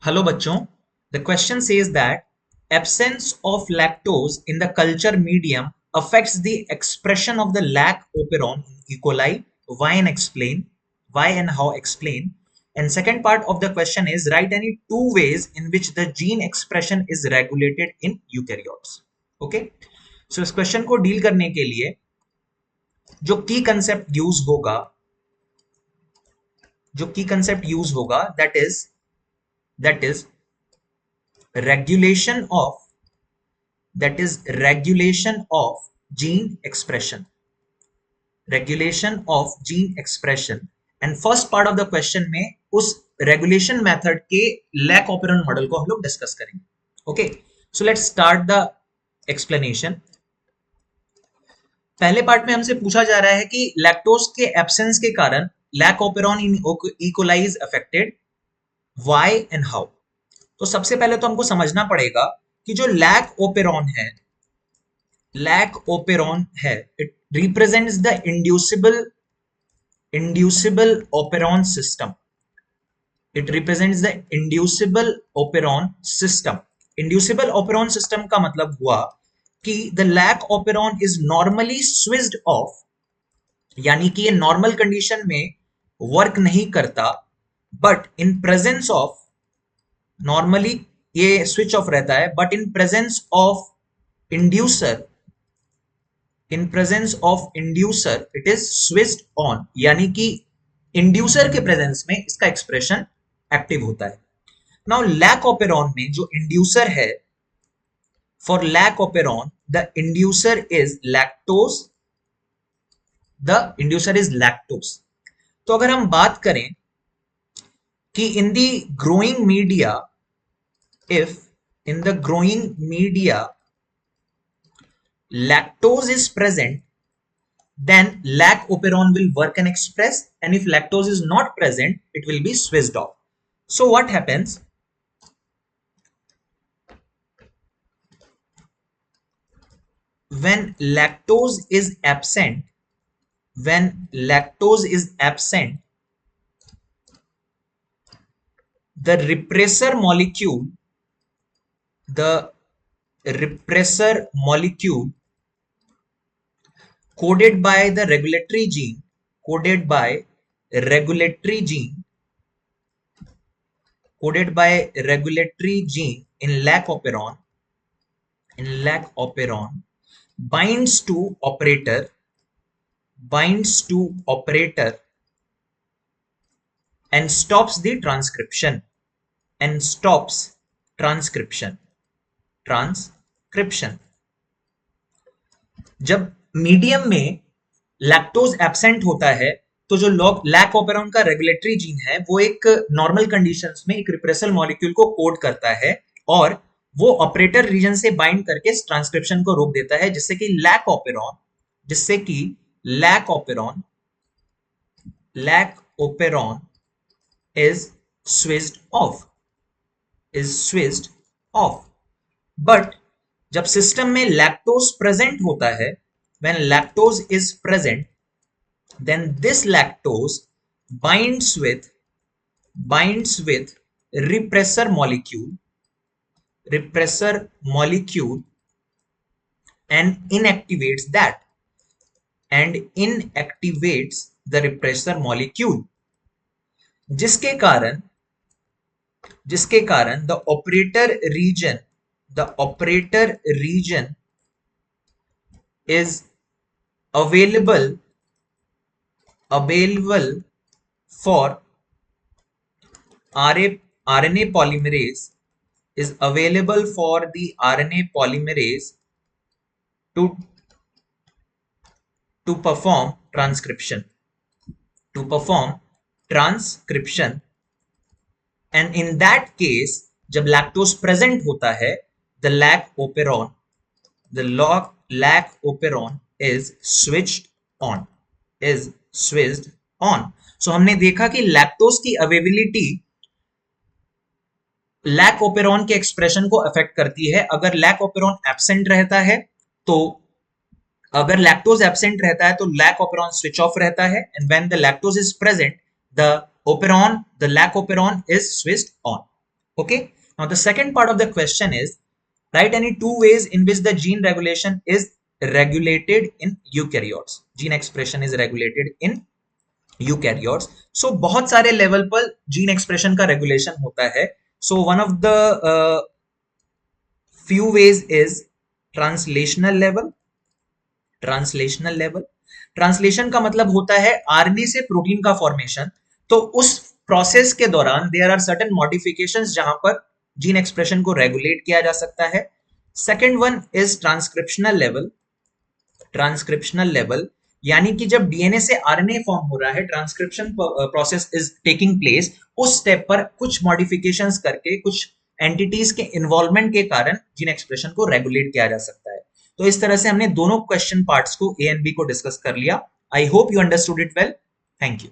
Hello bachchon. The question says that absence of lactose in the culture medium affects the expression of the lac operon in E. coli. Why and explain? Why and how explain? And second part of the question is write any two ways in which the gene expression is regulated in eukaryotes. Okay. So इस question को deal करने के लिए जो की concept use होगा that is regulation of gene expression and first part of the question में उस रेगुलेशन मेथड के लैक ऑपरेंट मॉडल को हम लोग डिस्कस करेंगे. Okay, so let's start the explanation. पहले पार्ट में हमसे पूछा जा रहा है कि लैक्टोज के एब्सेंस के कारण lac operon in E coli is affected. Why and how? तो सबसे पहले तो हमको समझना पड़ेगा कि जो लैक ओपेरॉन है it represents the inducible operon system. Inducible operon system का मतलब हुआ कि the lac operon is normally switched off, यानी कि ये नॉर्मल कंडीशन में वर्क नहीं करता, but in presence of normally ये स्विच ऑफ रहता है, but in presence of inducer it is switched on, यानी कि इंड्यूसर के प्रेजेंस में इसका एक्सप्रेशन एक्टिव होता है. नाउ लैक ऑपेरॉन में जो इंड्यूसर है, for lac operon the inducer is lactose. तो अगर हम बात करें कि in the growing media, if in the growing media lactose is present, then lac operon will work and express, and if lactose is not present, it will be switched off. So what happens? When lactose is absent, the repressor molecule coded by the regulatory gene in lac operon binds to operator and stops the transcription. जब medium में lactose absent होता है तो जो lack operon का regulatory gene है वो एक नॉर्मल कंडीशंस में एक रिप्रेसर मॉलिक्यूल को कोड करता है और वो ऑपरेटर रीजन से बाइंड करके ट्रांसक्रिप्शन को रोक देता है, जिससे कि lac operon is switched off. But जब सिस्टम में लैक्टोज प्रेजेंट होता है, when lactose is present, then this lactose binds with repressor molecule and inactivates the repressor molecule, जिसके कारण the operator region is available for RNA polymerase to perform transcription. And in that case जब lactose present होता है, the lac operon is switched on. So हमने देखा कि lactose की availability lac operon के एक्सप्रेशन को अफेक्ट करती है. अगर लैक ओपेरॉन एब्सेंट रहता है तो अगर लैक्टोज एब्सेंट रहता है तो लैक ओपेरॉन स्विच ऑफ रहता है, and when the lactose is present the lac operon is switched on. Okay. Now the second part of the question is, write any two ways in which the gene regulation is regulated in eukaryotes. Gene expression is regulated in eukaryotes. So बहुत सारे level पर gene expression का regulation होता है. So one of the few ways is translational level. Translational level, translation का मतलब होता है आरएनए से प्रोटीन का फॉर्मेशन. तो उस प्रोसेस के दौरान देयर आर सर्टेन मॉडिफिकेशंस जहां पर जीन एक्सप्रेशन को रेगुलेट किया जा सकता है. Second one is transcriptional level. Transcriptional level यानी कि जब डीएनए से आरएनए फॉर्म हो रहा है, transcription process is taking place, उस स्टेप पर कुछ मॉडिफिकेशंस करके, कुछ एंटिटीज के इन्वॉल्वमेंट के कारण जीन एक्सप्रेशन को रेगुलेट किया जा सकता है. तो इस तरह से हमने दोनों क्वेश्चन पार्ट्स को ए एंड बी को डिस्कस कर लिया. I hope you understood it well. Thank you.